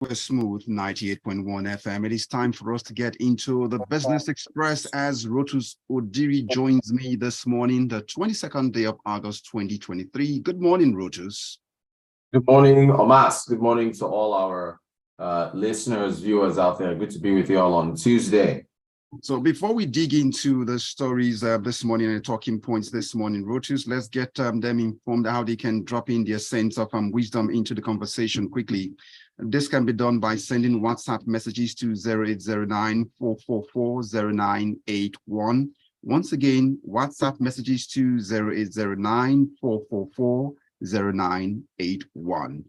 We're smooth 98.1 FM. It is time for us to get into the Business Express as Rotus Oddiri joins me this morning, the 22nd day of August 2023. Good morning, Rotus. Good morning, Omas. Good morning to all our listeners, viewers out there. Good to be with you all on Tuesday. So before we dig into the stories this morning and talking points this morning, Rotus, let's get them informed how they can drop in their sense of wisdom into the conversation quickly. This can be done by sending WhatsApp messages to 0809-444-0981. Once again, WhatsApp messages to 0809-444-0981.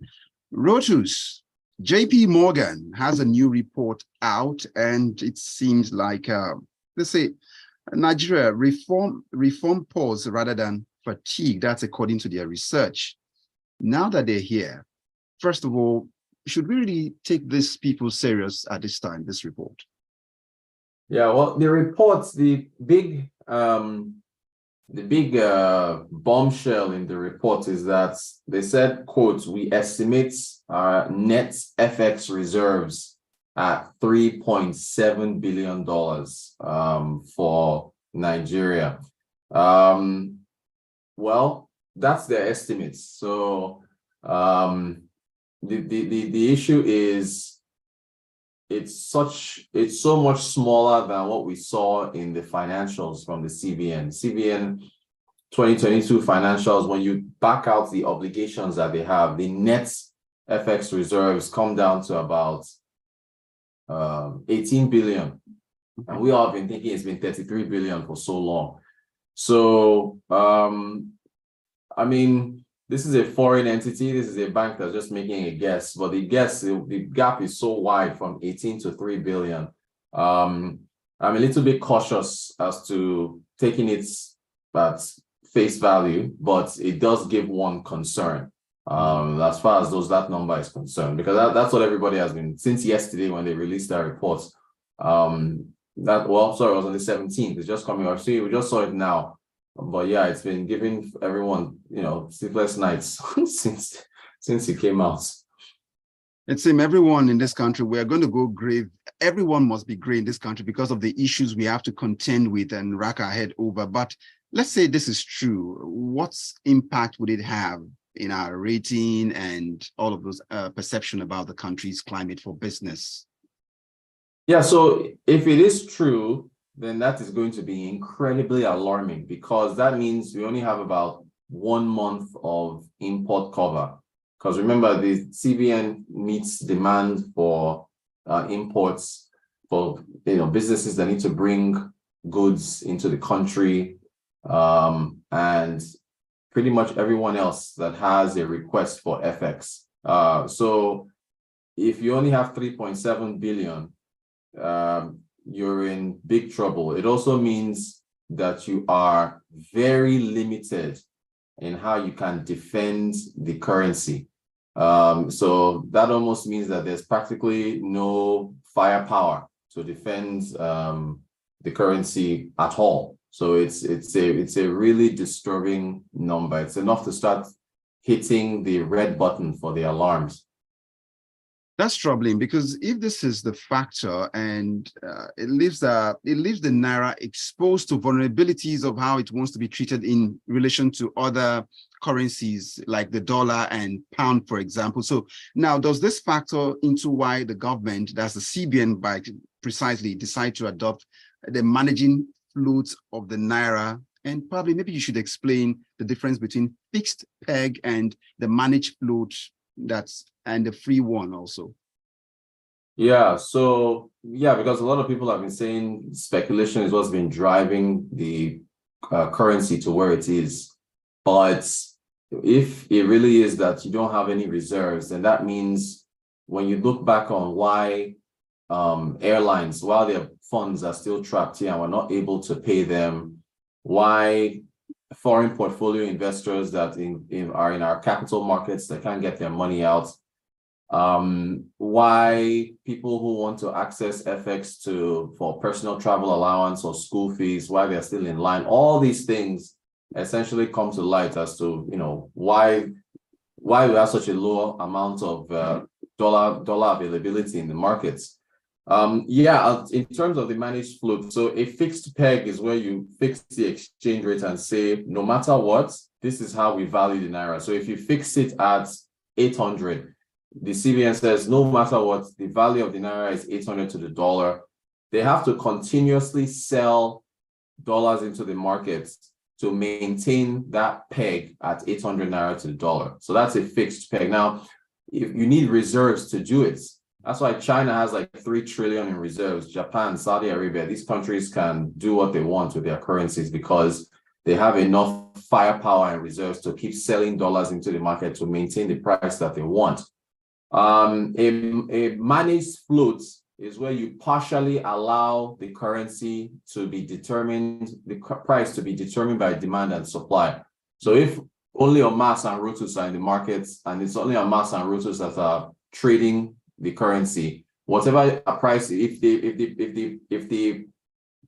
Rotus, JP Morgan has a new report out, and it seems like, let's say, Nigeria reform pause rather than fatigue. That's according to their research. Now that they're here, first of all, should we really take these people serious at this time, this report? Yeah, well, the reports, the big bombshell in the report is that they said, quote, we estimate our net FX reserves at $3.7 billion for Nigeria. Well, that's their estimates. So the issue is it's so much smaller than what we saw in the financials from the CBN 2022 financials. When you back out the obligations that they have, the net FX reserves come down to about 18 billion, and we all have been thinking it's been 33 billion for so long. So I mean, this is a foreign entity. This is a bank that's just making a guess, but the gap is so wide from 18 to 3 billion. I'm a little bit cautious as to taking it at face value, but it does give one concern as far as that number is concerned, because that's what everybody has been since yesterday when they released their reports. It was on the 17th. It's just coming up. See, we just saw it now. But yeah, it's been giving everyone, sleepless nights since it came out. It seems everyone in this country, we're going to go grave. Everyone must be grey in this country because of the issues we have to contend with and rack our head over. But let's say this is true. What impact would it have in our rating and all of those perception about the country's climate for business? Yeah, so if it is true, then that is going to be incredibly alarming, because that means we only have about 1 month of import cover. Because remember, the CBN meets demand for imports for businesses that need to bring goods into the country, and pretty much everyone else that has a request for FX. So if you only have 3.7 billion, you're in big trouble. It also means that you are very limited in how you can defend the currency. So that almost means that there's practically no firepower to defend the currency at all. So it's a really disturbing number. It's enough to start hitting the red button for the alarms. That's troubling, because if this is the factor, and it leaves the Naira exposed to vulnerabilities of how it wants to be treated in relation to other currencies like the dollar and pound, for example. So now, does this factor into why the government, that's the CBN precisely, decide to adopt the managing float of the Naira? And probably maybe you should explain the difference between fixed peg and the managed float and the free one also. Yeah, so because a lot of people have been saying speculation is what's been driving the currency to where it is. But if it really is that you don't have any reserves, then that means when you look back on why airlines, while their funds are still trapped here and we're not able to pay them, why foreign portfolio investors that are in our capital markets that can't get their money out, why people who want to access FX for personal travel allowance or school fees, why they're still in line, all these things essentially come to light as to why we have such a low amount of dollar availability in the markets. In terms of the managed float, so a fixed peg is where you fix the exchange rate and say, no matter what, this is how we value the naira. So if you fix it at 800, the CBN says, no matter what, the value of the naira is 800 to the dollar. They have to continuously sell dollars into the markets to maintain that peg at 800 naira to the dollar. So that's a fixed peg. Now, if you need reserves to do it, that's why China has like 3 trillion in reserves. Japan, Saudi Arabia, these countries can do what they want with their currencies because they have enough firepower and reserves to keep selling dollars into the market to maintain the price that they want. A managed float is where you partially allow the currency to be determined, the price to be determined by demand and supply. So if only Omatseye and Rotus are in the markets, and it's only Omatseye and Rotus that are trading the currency, whatever a price, if the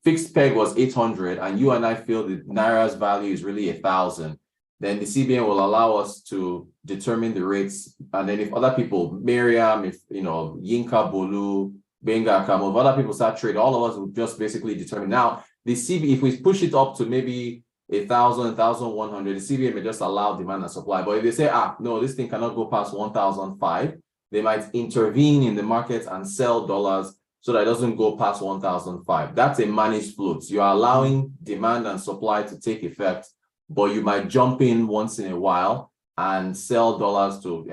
fixed peg was 800 and you and I feel the naira's value is really 1,000, then the CBN will allow us to determine the rates. And then if other people, Miriam, if Yinka, Bolu, Benga, Kamo, if other people start trading, all of us will just basically determine. Now, the CBN, if we push it up to maybe 1,000, 1,100, the CBN may just allow demand and supply. But if they say, no, this thing cannot go past 1,005, they might intervene in the market and sell dollars so that it doesn't go past 1,005. That's a managed float. You're allowing demand and supply to take effect, but you might jump in once in a while and sell dollars to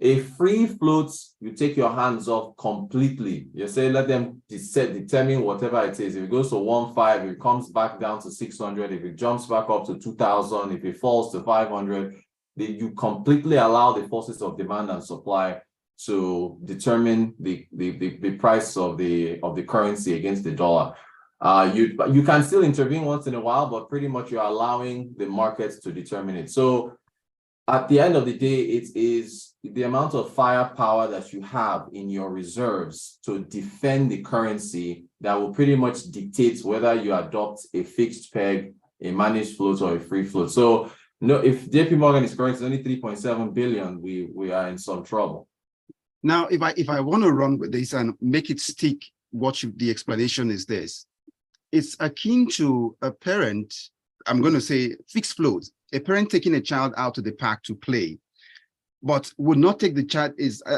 a free float. You take your hands off completely. You say, let them determine whatever it is. If it goes to 1,500, if it comes back down to 600, if it jumps back up to 2,000, if it falls to 500, you completely allow the forces of demand and supply to determine the price of the currency against the dollar. You can still intervene once in a while, but pretty much you're allowing the markets to determine it. So at the end of the day, it is the amount of firepower that you have in your reserves to defend the currency that will pretty much dictate whether you adopt a fixed peg, a managed float, or a free float. So no, if JP Morgan is correct, it's only 3.7 billion, we are in some trouble. Now, if I want to run with this and make it stick, the explanation is this. It's akin to a parent, I'm going to say fixed float, a parent taking a child out to the park to play, but would not take the child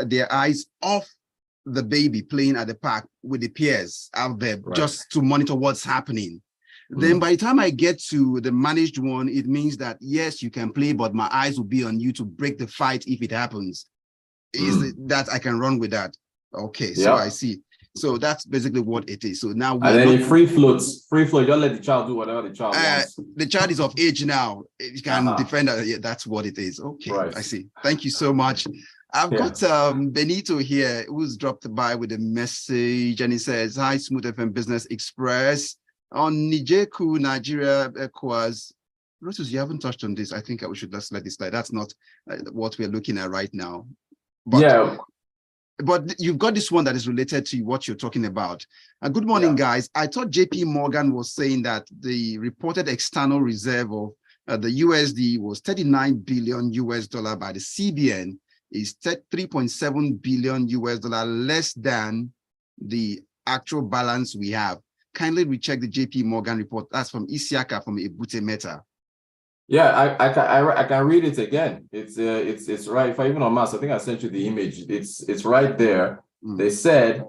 their eyes off the baby playing at the park with the peers out there, right, just to monitor what's happening. Then by the time I get to the managed one, it means that, yes, you can play, but my eyes will be on you to break the fight if it happens. That I can run with that? Okay, so I see. So that's basically what it is. So now and then in free float, just let the child do whatever the child wants. The child is of age now. You can defend that. Yeah, that's what it is. Okay, right. I see. Thank you so much. I've got Benito here who's dropped by with a message, and he says, "Hi, Smooth FM Business Express on Nijeku, Nigeria, ECOWAS." Rotus, you haven't touched on this. I think we should just let this slide. That's not what we're looking at right now. But you've got this one that is related to what you're talking about. Good morning, guys. I thought JP Morgan was saying that the reported external reserve of the USD was 39 billion US dollar by the CBN, is 3.7 billion US dollar less than the actual balance we have. Kindly recheck the JP Morgan report. That's from Isiaka from Ebute Meta. Yeah, I can read it again. It's right. If I even on mass, I think I sent you the image. It's right there. They said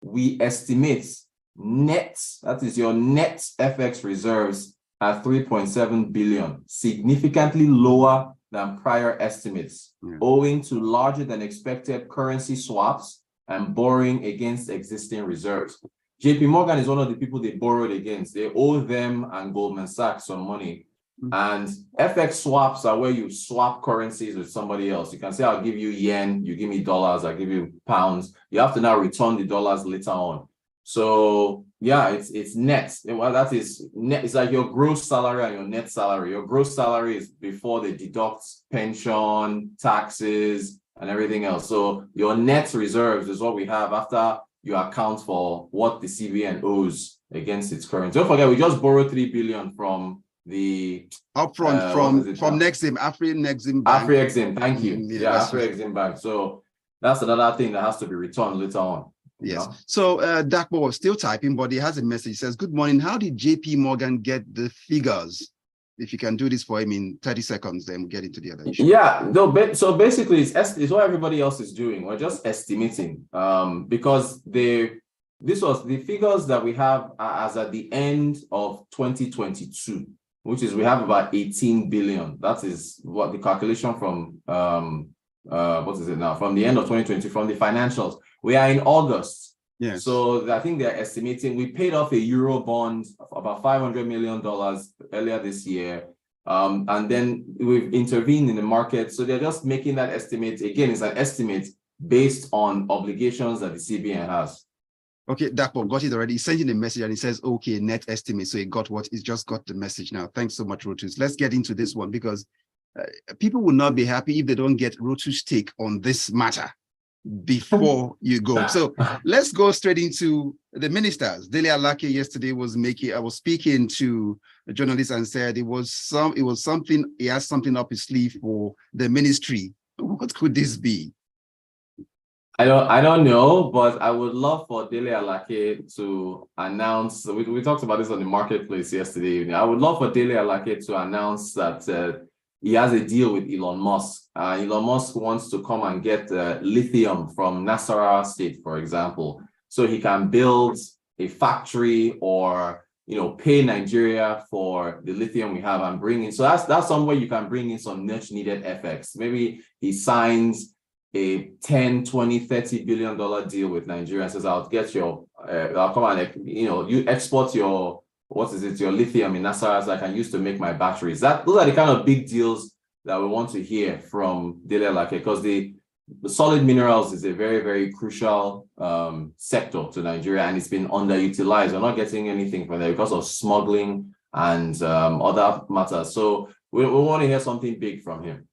we estimate net, that is your net FX reserves, at 3.7 billion, significantly lower than prior estimates, owing to larger than expected currency swaps and borrowing against existing reserves. JP Morgan is one of the people they borrowed against. They owe them and Goldman Sachs some money. And FX swaps are where you swap currencies with somebody else. You can say, I'll give you yen, you give me dollars, I'll give you pounds. You have to now return the dollars later on. So yeah, it's net. Well, that is net. It's like your gross salary and your net salary. Your gross salary is before they deduct pension, taxes, and everything else. So your net reserves is what we have after you account for what the CBN owes against its currency. Don't forget, we just borrowed 3 billion from the upfront from Nexim, Afri Nexim Bank. Afri Exim, thank you. Afri Exim Bank. So that's another thing that has to be returned later on. Yes. So Dakpo was still typing, but he has a message. He says, "Good morning. How did JP Morgan get the figures?" If you can do this for him in 30 seconds, then we'll get into the other issue. Yeah, no, so basically it's what everybody else is doing. We're just estimating because the figures that we have as at the end of 2022, which is we have about 18 billion. That is what the calculation from what is it now? From the end of 2020, from the financials. We are in August. Yes. So I think they're estimating we paid off a euro bond of about $500 million earlier this year. And then we've intervened in the market. So they're just making that estimate. Again, it's an estimate based on obligations that the CBN has. Okay, Dapo got it already. He sent in a message and he says, okay, net estimate. So he just got the message now. Thanks so much, Rotus. Let's get into this one because people will not be happy if they don't get Rotus' take on this matter before you go. So let's go straight into the ministers. Dele Alake yesterday I was speaking to a journalist and said he has something up his sleeve for the ministry. What could this be? I don't know, but I would love for Dele Alake to announce. We talked about this on the marketplace yesterday evening. I would love for Dele Alake to announce that he has a deal with Elon Musk. Elon Musk wants to come and get lithium from Nasarawa State, for example, so he can build a factory or pay Nigeria for the lithium we have and bring in. So that's somewhere you can bring in some much needed FX. Maybe he signs a 10, 20, $30 billion deal with Nigeria and says, I'll come and you export your lithium in Nasarawa so I can use to make my batteries. Those are the kind of big deals that we want to hear from Dele Alake, because the solid minerals is a very, very crucial sector to Nigeria, and it's been underutilized. We're not getting anything from there because of smuggling and other matters. So we want to hear something big from him.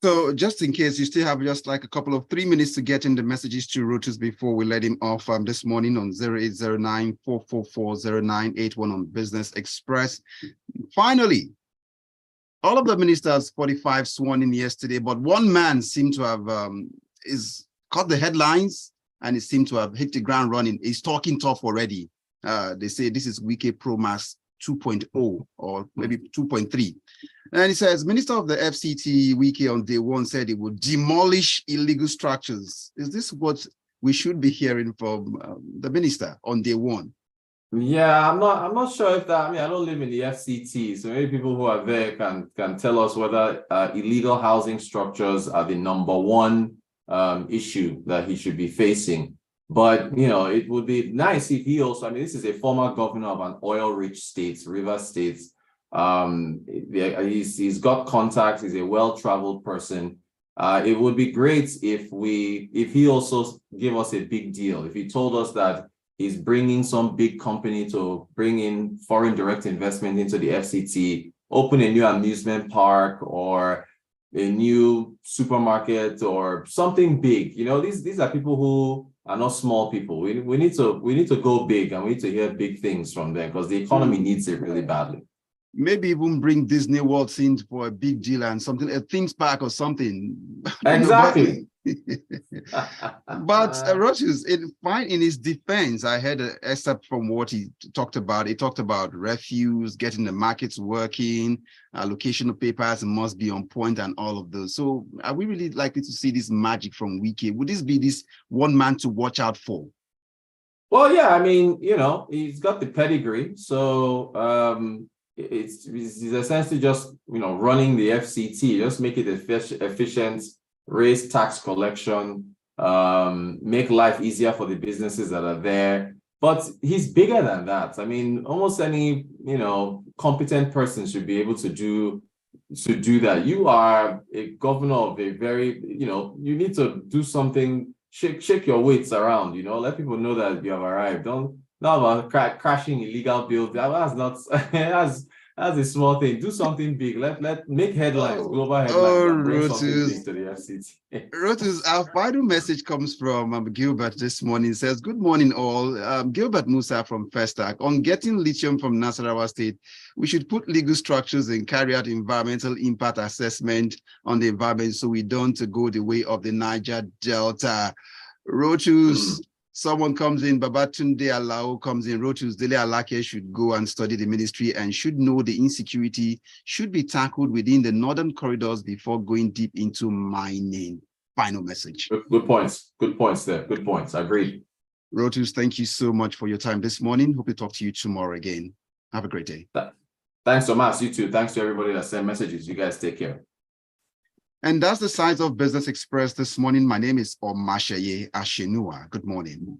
So just in case you still have just like a couple of 3 minutes to get in the messages to Rotus before we let him off this morning on 0809-444-0981 on Business Express. Finally, all of the ministers, 45, sworn in yesterday, but one man seemed to have caught the headlines and it seemed to have hit the ground running. He's talking tough already. They say this is Wike Pro Max 2.0 or maybe 2.3. And he says, Minister of the FCT, Wike, on day one said he would demolish illegal structures. Is this what we should be hearing from the minister on day one? Yeah, I'm not sure if that. I mean, I don't live in the FCT, so maybe people who are there can tell us whether illegal housing structures are the number one issue that he should be facing. But it would be nice if he also. I mean, this is a former governor of an oil-rich state, River State. He's got contacts. He's a well-traveled person. It would be great if he also gave us a big deal. If he told us that he's bringing some big company to bring in foreign direct investment into the FCT, open a new amusement park or a new supermarket or something big. These are people who are not small people. We need to go big, and we need to hear big things from them because the economy needs it really badly. Maybe even bring Disney World in for a big deal and something, a theme park or something. Exactly. But Rotus, in his defense, I heard an excerpt from what he talked about. He talked about refuse, getting the markets working, allocation of papers must be on point, and all of those. So, are we really likely to see this magic from Wike? Would this be this one man to watch out for? Well, yeah, I mean, he's got the pedigree, so it's essentially just running the FCT, just make it efficient, raise tax collection, make life easier for the businesses that are there. But he's bigger than that. I mean, almost any competent person should be able to do that. You are a governor of a very you need to do something. Shake your weights around. Let people know that you have arrived. Not about crashing illegal buildings. That's That's a small thing. Do something big. Let make headlines, global headlines, Oh, and bring something Rotus. big to the FCT. Rotus, our final message comes from Gilbert this morning. It says, good morning, all. Gilbert Musa from Festac. On getting lithium from Nasarawa State, we should put legal structures and carry out environmental impact assessment on the environment so we don't go the way of the Niger Delta. Rotus, someone comes in, Babatunde Alao comes in, Rotus Dele Alake should go and study the ministry and should know the insecurity should be tackled within the northern corridors before going deep into mining. Final message. Good points. Good points there. Good points. I agree. Rotus, thank you so much for your time this morning. Hope to talk to you tomorrow again. Have a great day. Thanks, Thomas. You too. Thanks to everybody that sent messages. You guys take care. And that's the Sides of Business Express this morning. My name is Omatseye Atsenuwa. Good morning.